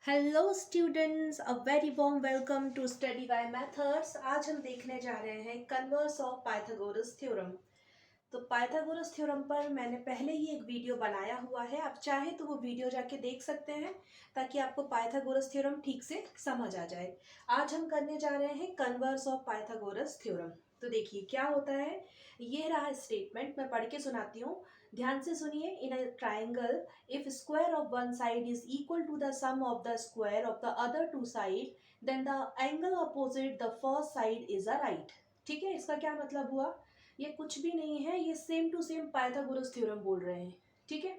Hello students, a very warm welcome to study by methods. आज हम देखने जा रहे हैं कन्वर्स ऑफ पाइथागोरस थ्योरम। तो पाइथागोरस थ्योरम पर मैंने पहले ही एक वीडियो बनाया हुआ है, आप चाहे तो वो वीडियो जाके देख सकते हैं ताकि आपको पाइथागोरस थ्योरम ठीक से समझ आ जाए। आज हम करने जा रहे हैं कन्वर्स ऑफ पाइथागोरस थ्योरम। तो देखिए क्या होता है, ये रहा स्टेटमेंट, मैं पढ़ के सुनाती हूँ, ध्यान से सुनिए। In a triangle, if square of one side is equal to the sum of the square of the other two side, then the angle opposite the first side is a right। ठीक है, इसका क्या मतलब हुआ? ये कुछ भी नहीं है, ये same to same Pythagoras theorem बोल रहे हैं। ठीक है,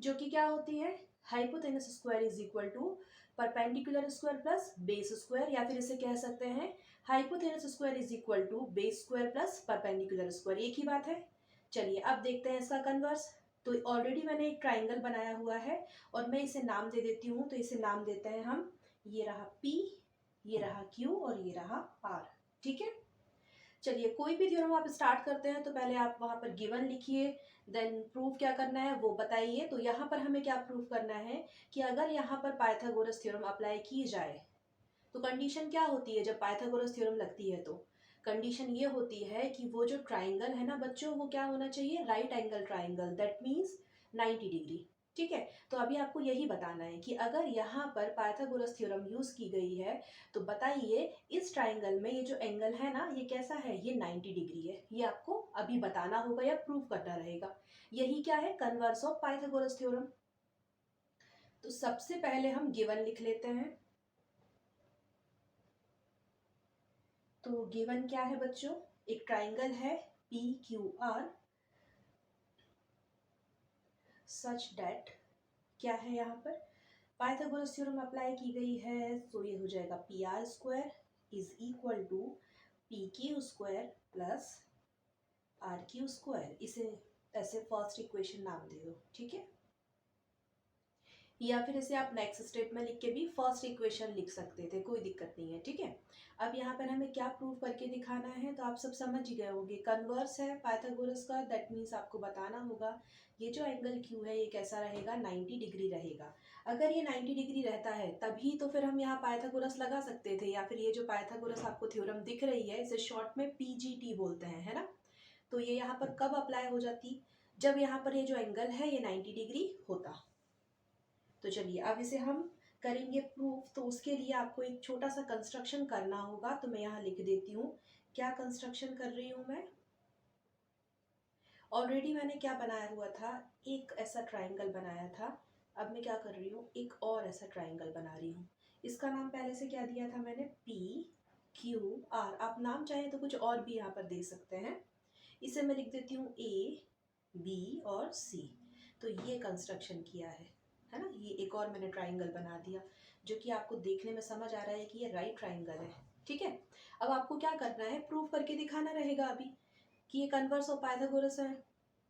जो कि क्या होती है, hypotenuse square is equal to perpendicular square plus base square, या फिर इसे कह सकते हैं hypotenuse square is equal to base square plus perpendicular square. एक ही बात है। चलिए अब देखते हैं इसका कन्वर्स। तो ऑलरेडी मैंने एक ट्राइंगल बनाया हुआ है और मैं इसे नाम दे देती हूँ। तो इसे नाम देते हैं हम, ये रहा P, ये रहा Q और ये रहा R। ठीक है, चलिए कोई भी थ्योरम आप स्टार्ट करते हैं तो पहले आप वहां पर गिवन लिखिए, देन प्रूफ क्या करना है वो बताइए। तो यहाँ पर हमें क्या प्रूफ करना है कि अगर यहाँ पर पाइथागोरस थ्योरम अप्लाई की जाए तो कंडीशन क्या होती है। जब पाइथागोरस थ्योरम लगती है तो कंडीशन ये होती है कि वो जो ट्राइंगल है ना बच्चों, वो क्या होना चाहिए, right angle triangle, that means 90 degree. ठीक है, तो अभी आपको यही बताना है कि अगर यहाँ पर पाइथागोरस थ्योरम यूज की गई है तो बताइए इस ट्राइंगल में ये जो एंगल है ना, ये कैसा है, ये 90 डिग्री है। ये आपको अभी बताना होगा या प्रूफ करना रहेगा। यही क्या है, कन्वर्स ऑफ पाइथागोरस थ्योरम। तो सबसे पहले हम गिवन लिख लेते हैं। तो गिवन क्या है बच्चों, एक ट्राइंगल है P Q R such that, क्या है यहाँ पर पाइथागोरस थ्योरम अप्लाई की गई है। तो ये हो जाएगा P R square is equal to P Q square plus R Q square. इसे ऐसे फर्स्ट इक्वेशन नाम दे दो। ठीक है, या फिर इसे आप नेक्स्ट स्टेप में लिख के भी फर्स्ट इक्वेशन लिख सकते थे, कोई दिक्कत नहीं है। ठीक है, अब यहाँ पर हमें क्या प्रूव करके दिखाना है, तो आप सब समझ ही गए होंगे। कन्वर्स है पाइथागोरस का, दैट मीन्स आपको बताना होगा ये जो एंगल क्यू है ये कैसा रहेगा, 90 डिग्री रहेगा। अगर ये 90 डिग्री रहता है तभी तो फिर हम यहाँ पाइथागोरस लगा सकते थे, या फिर ये जो पाइथागोरस आपको थ्योरम दिख रही है इसे शॉर्ट में पीजीटी बोलते हैं, है ना। तो ये यहाँ पर कब अप्लाई हो जाती, जब यहाँ पर ये जो एंगल है ये 90 डिग्री होता। तो चलिए अब इसे हम करेंगे प्रूफ। तो उसके लिए आपको एक छोटा सा कंस्ट्रक्शन करना होगा, तो मैं यहाँ लिख देती हूँ क्या कंस्ट्रक्शन कर रही हूँ मैं। ऑलरेडी मैंने क्या बनाया हुआ था, एक ऐसा ट्राइंगल बनाया था। अब मैं क्या कर रही हूँ, एक और ऐसा ट्राइंगल बना रही हूँ। इसका नाम पहले से क्या दिया था मैंने, पी क्यू आर। आप नाम चाहें तो कुछ और भी यहाँ पर दे सकते हैं। इसे मैं लिख देती हूँ ए बी और सी। तो ये कंस्ट्रक्शन किया है ना। ये एक और मैंने ट्राइंगल बना दिया जो कि आपको देखने में समझ आ रहा है कि ये राइट ट्राइंगल है। ठीक है, अब आपको क्या करना है, प्रूफ करके दिखाना रहेगा अभी कि ये कन्वर्स ऑफ पाइथागोरस है।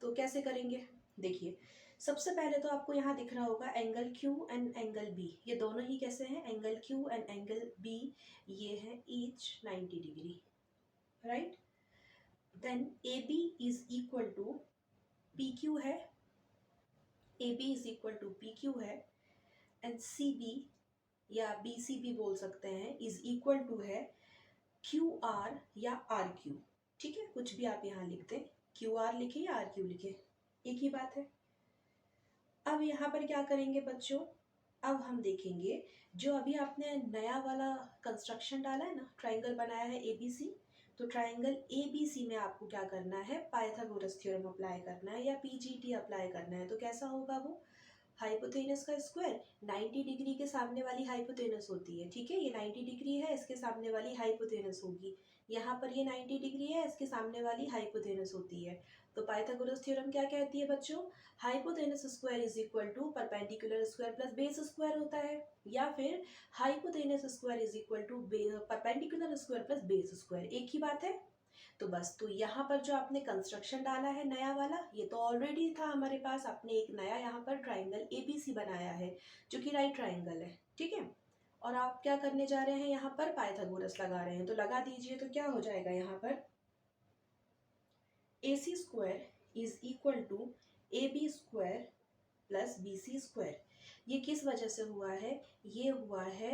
तो कैसे करेंगे, देखिए सबसे पहले तो आपको यहाँ दिख रहा होगा angle Q and angle B, ये दोनों ही कैसे हैं, angle Q and angle B, ये है each 90 degree, right. Then A B is equal to P Q है, A B is equal to P Q है, एंड सी बी या बी सी भी बोल सकते हैं इज इक्वल टू है क्यू आर या आर क्यू। ठीक है, कुछ भी आप यहाँ लिख दें, क्यू आर लिखे या आर क्यू लिखे, एक ही बात है। अब यहाँ पर क्या करेंगे बच्चों, अब हम देखेंगे जो अभी आपने नया वाला कंस्ट्रक्शन डाला है ना, ट्राइंगल बनाया है एबीसी। तो ट्राइंगल एबीसी में आपको क्या करना है, पाइथागोरस थ्योरम अप्लाई करना है या पीजीटी अप्लाई करना है। तो कैसा होगा वो, हाइपोथेनस का स्क्वायर 90 डिग्री के सामने वाली हाइपोथेनस होती है। ठीक है, ये 90 डिग्री है, इसके सामने वाली हाइपोथेनस होगी। यहाँ पर ये 90 डिग्री है, इसके सामने वाली हाइपोथेनस होती है। तो पाइथागोरस थ्योरम क्या कहती है बच्चों, hypotenuse square is equal to perpendicular square plus base square होता है, या फिर hypotenuse square is equal to perpendicular square plus base square, एक ही बात है। तो बस, तो यहाँ पर जो आपने कंस्ट्रक्शन डाला है नया वाला, ये तो ऑलरेडी था हमारे पास। आपने एक नया यहाँ पर ट्राइंगल एबीसी बनाया है जो कि राइट ट्राइंगल है। ठीक है, और आप क्या करने जा रहे हैं, यहाँ पर पाइथागोरस लगा रहे हैं। तो लगा दीजिए, तो क्या हो जाएगा यहाँ पर, A C square is equal to A B square plus BC²। ये किस वजह से हुआ है? ये हुआ है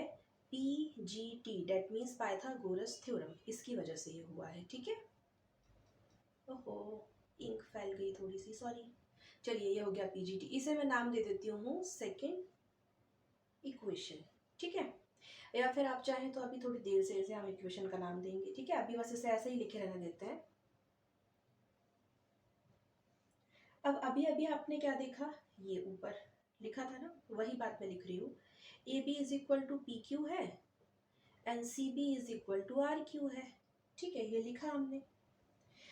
PGT, that means Pythagoras theorem, इसकी वजह से ये हुआ है। ठीक है, ओहो इंक फैल गई थोड़ी सी, सॉरी। चलिए ये हो गया PGT, इसे मैं नाम दे देती हूँ सेकेंड इक्वेशन। ठीक है, या फिर आप चाहें तो अभी थोड़ी देर से इसे हम इक्वेशन का नाम देंगे। ठीक है, अभी बस इसे ऐसे ही लिखे रहने देते हैं। अब अभी अभी आपने क्या देखा, ये ऊपर लिखा था ना, वही बात मैं लिख रही हूँ। AB is equal to PQ है and CB is equal to RQ है। ठीक है, ये लिखा हमने।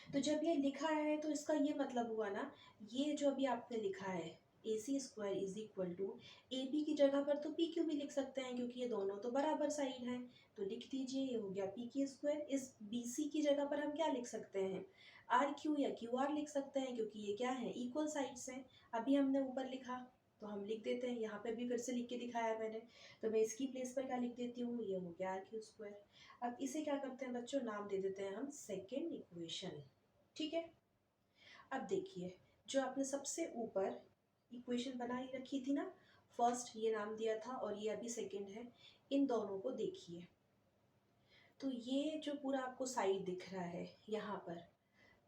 तो जब ये लिखा है तो इसका ये मतलब हुआ ना, ये जो अभी आपने लिखा है AC² is equal to AB की जगह पर तो PQ भी लिख सकते हैं, क्योंकि ये दोनों तो बराबर साइड हैं। तो लिख दीजिए, ये हो गया PQ²। इस BC की जगह पर हम क्या लिख सकते हैं? RQ या QR लिख सकते हैं, क्योंकि ये क्या है, इक्वल साइड्स हैं। अभी हमने ऊपर लिखा तो हम लिख देते हैं, यहाँ पे भी फिर से लिख के दिखाया मैंने, तो मैं इसकी प्लेस पर क्या लिख देती हूँ, ये हो गया RQ²। अब इसे क्या करते हैं बच्चों, नाम दे देते हैं हम सेकेंड इक्वेशन। ठीक है, अब देखिए, जो आपने सबसे ऊपर इक्वेशन बनाई रखी थी ना, फर्स्ट ये नाम दिया था और ये अभी सेकंड है, इन दोनों को देखिए। तो ये जो पूरा आपको साइड दिख रहा है यहाँ पर,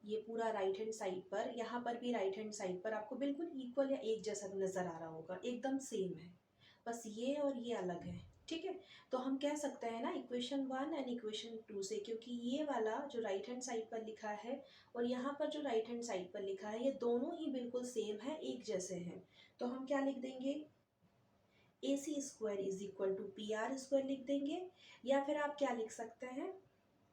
ये पूरा राइट हैंड साइड पर, यहाँ पर भी राइट हैंड साइड पर आपको बिल्कुल इक्वल या एक जैसा नज़र आ रहा होगा, एकदम सेम है, बस ये और ये अलग है। ठीक है, तो हम कह सकते हैं ना इक्वेशन 1 एंड इक्वेशन 2 से, क्योंकि ये वाला जो राइट हैंड साइड पर लिखा है और यहाँ पर जो राइट हैंड साइड पर लिखा है, ये दोनों ही बिल्कुल सेम है, एक जैसे हैं। तो हम क्या लिख देंगे, AC² is equal to PR² लिख देंगे। या फिर आप क्या लिख सकते हैं,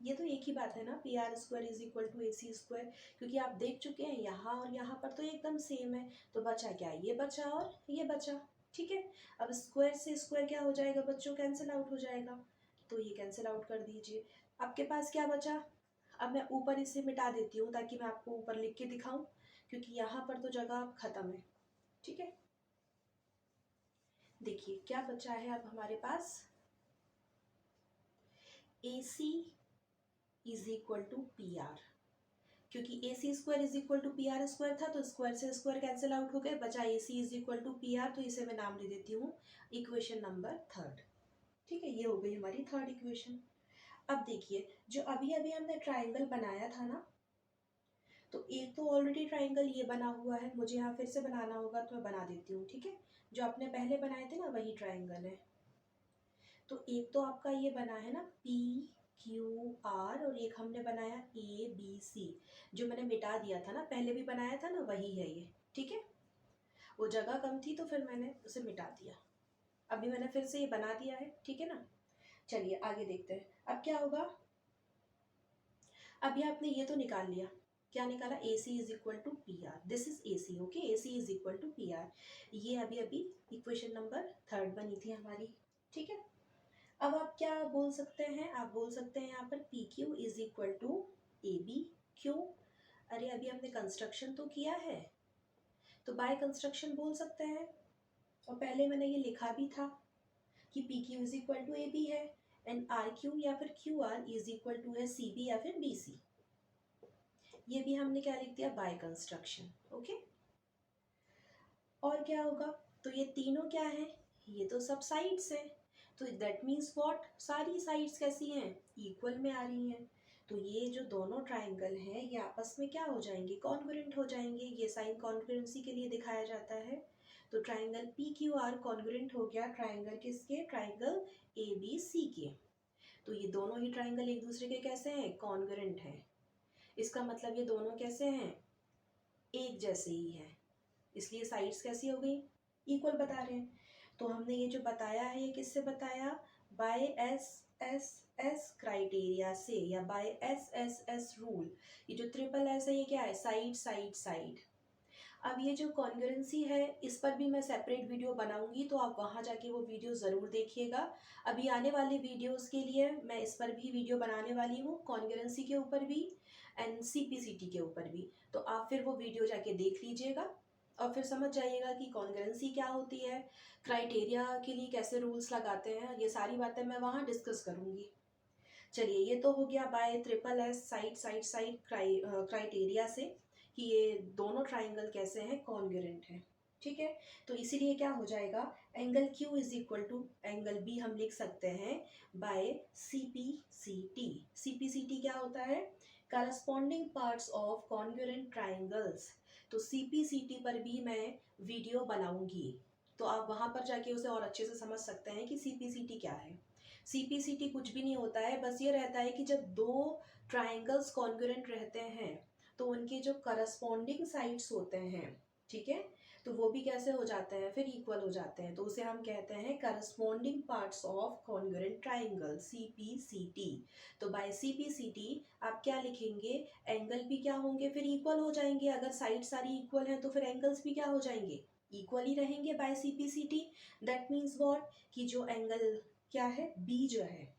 ये तो एक ही बात है ना, PR² is equal to AC², क्योंकि आप देख चुके हैं यहाँ और यहाँ पर तो एकदम सेम है। तो बचा क्या, ये बचा और ये बचा। ठीक है, अब स्क्वायर से स्क्वायर क्या हो जाएगा बच्चों, कैंसिल आउट हो जाएगा, तो ये कैंसिल आउट कर दीजिए। आपके पास क्या बचा, अब मैं ऊपर इसे मिटा देती हूँ ताकि मैं आपको ऊपर लिख के दिखाऊं, क्योंकि यहाँ पर तो जगह खत्म है। ठीक है, देखिए क्या बचा है अब हमारे पास, AC is equal to PR, क्योंकि AC² is equal to PR² था, तो स्क्वायर से स्क्वायर कैंसिल आउट हो गए, बचा AC is equal to PR, तो इसे मैं नाम दे देती हूँ इक्वेशन नंबर 3। ठीक है, ये हो गई हमारी थर्ड इक्वेशन। अब देखिए, जो अभी अभी हमने ट्राइंगल बनाया था ना, तो एक तो ऑलरेडी ट्राइंगल ये बना हुआ है, मुझे यहाँ फिर से बनाना होगा तो मैं बना देती हूँ। ठीक है, जो आपने पहले बनाए थे ना वही ट्राइंगल है। तो एक तो आपका ये बना है ना PQR, और एक हमने बनाया ABC, जो मैंने मिटा दिया था ना, पहले भी बनाया था ना, वही है ये। ठीक है, वो जगह कम थी तो फिर मैंने उसे मिटा दिया, अभी मैंने फिर से ये बना दिया है। ठीक है ना, चलिए आगे देखते हैं अब क्या होगा। अभी आपने ये तो निकाल लिया, क्या निकाला, AC is equal to PR, this is AC। Okay, AC is equal to PR, ये अभी अभी इक्वेशन नंबर 3 बनी थी हमारी। ठीक है, अब आप क्या बोल सकते हैं, आप बोल सकते हैं यहाँ पर PQ is equal to AB। क्यों, अरे अभी हमने कंस्ट्रक्शन तो किया है, तो बाय कंस्ट्रक्शन बोल सकते हैं, और पहले मैंने ये लिखा भी था कि PQ is equal to AB है एंड RQ या फिर QR इज इक्वल टू है CB या फिर BC। ये भी हमने क्या लिख दिया, बाय कंस्ट्रक्शन। ओके, और क्या होगा, तो ये तीनों क्या है, ये तो सब साइड्स है, तो दैट मीन्स व्हाट, सारी साइड्स कैसी हैं, इक्वल में आ रही हैं। तो ये जो दोनों ट्राइंगल हैं ये आपस में क्या हो जाएंगे, कॉन्ग्रुएंट हो जाएंगे। ये साइन कॉन्ग्रुएंसी के लिए दिखाया जाता है। तो ट्राइंगल PQR कॉन्ग्रुएंट हो गया ट्राइंगल किसके, ट्राइंगल ABC के। तो ये दोनों ही ट्राइंगल एक दूसरे के कैसे हैं, कॉन्ग्रुएंट हैं। इसका मतलब ये दोनों कैसे हैं, एक जैसे ही हैं, इसलिए साइड्स कैसी हो गई, इक्वल बता रहे हैं। तो हमने ये जो बताया है ये किससे बताया, बाय SSS क्राइटेरिया से, या बाय SSS रूल। ये जो ट्रिपल S है ये क्या है, साइड साइड साइड। अब ये जो कॉन्ग्रुएंसी है इस पर भी मैं सेपरेट वीडियो बनाऊंगी, तो आप वहाँ जाके वो वीडियो ज़रूर देखिएगा। अभी आने वाले वीडियोस के लिए मैं इस पर भी वीडियो बनाने वाली हूँ, कॉन्ग्रुएंसी के ऊपर भी एंड CPCT के ऊपर भी। तो आप फिर वो वीडियो जाके देख लीजिएगा और फिर समझ जाइएगा कि कॉन्ग्रुएंसी क्या होती है, क्राइटेरिया के लिए कैसे रूल्स लगाते हैं, ये सारी बातें मैं वहाँ डिस्कस करूँगी। चलिए, ये तो हो गया bye triple S side side side criteria से कि ये दोनों ट्राइंगल कैसे हैं, कॉन्ग्रुएंट हैं। ठीक ठीक है। तो इसीलिए क्या हो जाएगा, angle Q is equal to angle B हम लिख सकते हैं बाय CPCT। CPCT क्या होता है, corresponding parts of congruent triangles. तो CPCT पर भी मैं वीडियो बनाऊंगी, तो आप वहां पर जाके उसे और अच्छे से समझ सकते हैं कि CPCT क्या है। CPCT कुछ भी नहीं होता है, बस ये रहता है कि जब दो ट्राइंगल्स कॉन्ग्रुएंट रहते हैं तो उनके जो करस्पॉन्डिंग साइड्स होते हैं, ठीक है, तो वो भी कैसे हो जाते हैं, फिर इक्वल हो जाते हैं। तो उसे हम कहते हैं corresponding parts of congruent triangle, CPCT। तो बाय CPCT आप क्या लिखेंगे, एंगल भी क्या होंगे, फिर इक्वल हो जाएंगे। अगर साइड सारी इक्वल हैं तो फिर एंगल्स भी क्या हो जाएंगे, इक्वल ही रहेंगे by CPCT। That means what, कि जो एंगल क्या है B जो है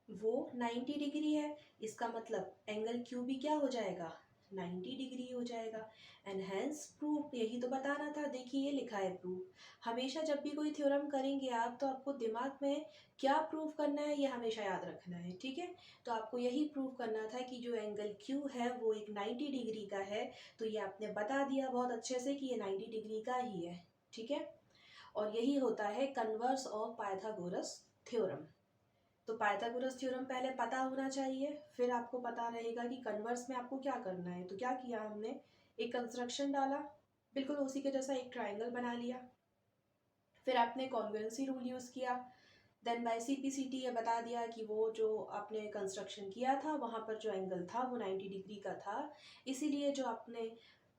वो 90 डिग्री है, इसका मतलब एंगल Q भी क्या हो जाएगा, 90 डिग्री हो जाएगा। एंड हेंस प्रूफ, यही तो बताना था। देखिए ये लिखा है प्रूफ। हमेशा जब भी कोई थ्योरम करेंगे आप, तो आपको दिमाग में क्या प्रूफ करना है ये हमेशा याद रखना है, ठीक है। तो आपको यही प्रूफ करना था कि जो एंगल Q है वो एक 90 डिग्री का है। तो ये आपने बता दिया बहुत अच्छे से कि ये 90 डिग्री का ही है, ठीक है। और यही होता है कन्वर्स ऑफ पाइथागोरस थ्योरम। तो पाइथागोरस थ्योरम पहले पता होना चाहिए, फिर आपको पता रहेगा कि कन्वर्स में आपको क्या करना है। तो क्या किया हमने, एक कंस्ट्रक्शन डाला, बिल्कुल उसी के जैसा एक ट्राइंगल बना लिया, फिर आपने कॉन्ग्रुएंसी रूल यूज़ किया। देन बाय CPCT ये बता दिया कि वो जो आपने कंस्ट्रक्शन किया था वहाँ पर जो एंगल था वो 90 डिग्री का था, इसीलिए जो आपने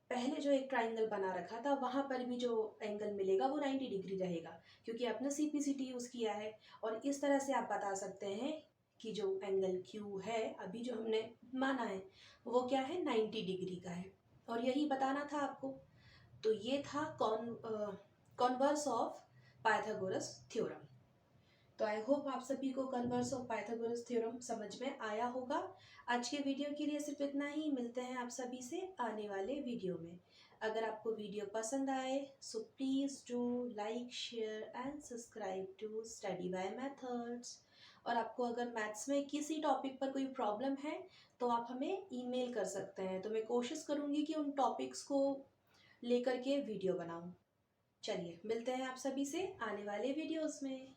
पहले जो एक ट्राइंगल बना रखा था वहाँ पर भी जो एंगल मिलेगा वो 90 डिग्री रहेगा, क्योंकि आपने CPCT यूज़ किया है। और इस तरह से आप बता सकते हैं कि जो एंगल Q है अभी जो हमने माना है वो क्या है, 90 डिग्री का है। और यही बताना था आपको। तो ये था कॉन्वर्स ऑफ पाइथागोरस थ्योरम। तो आई होप आप सभी को कन्वर्स ऑफ पाइथागोरस थ्योरम समझ में आया होगा। आज के वीडियो के लिए सिर्फ इतना ही, मिलते हैं आप सभी से आने वाले वीडियो में। अगर आपको वीडियो पसंद आए so please do like, share and subscribe to study by methods. और आपको अगर मैथ्स में किसी टॉपिक पर कोई प्रॉब्लम है तो आप हमें ईमेल कर सकते हैं, तो मैं कोशिश करूँगी कि उन टॉपिक्स को लेकर के वीडियो बनाऊँ। चलिए मिलते हैं आप सभी से आने वाले वीडियोज़ में।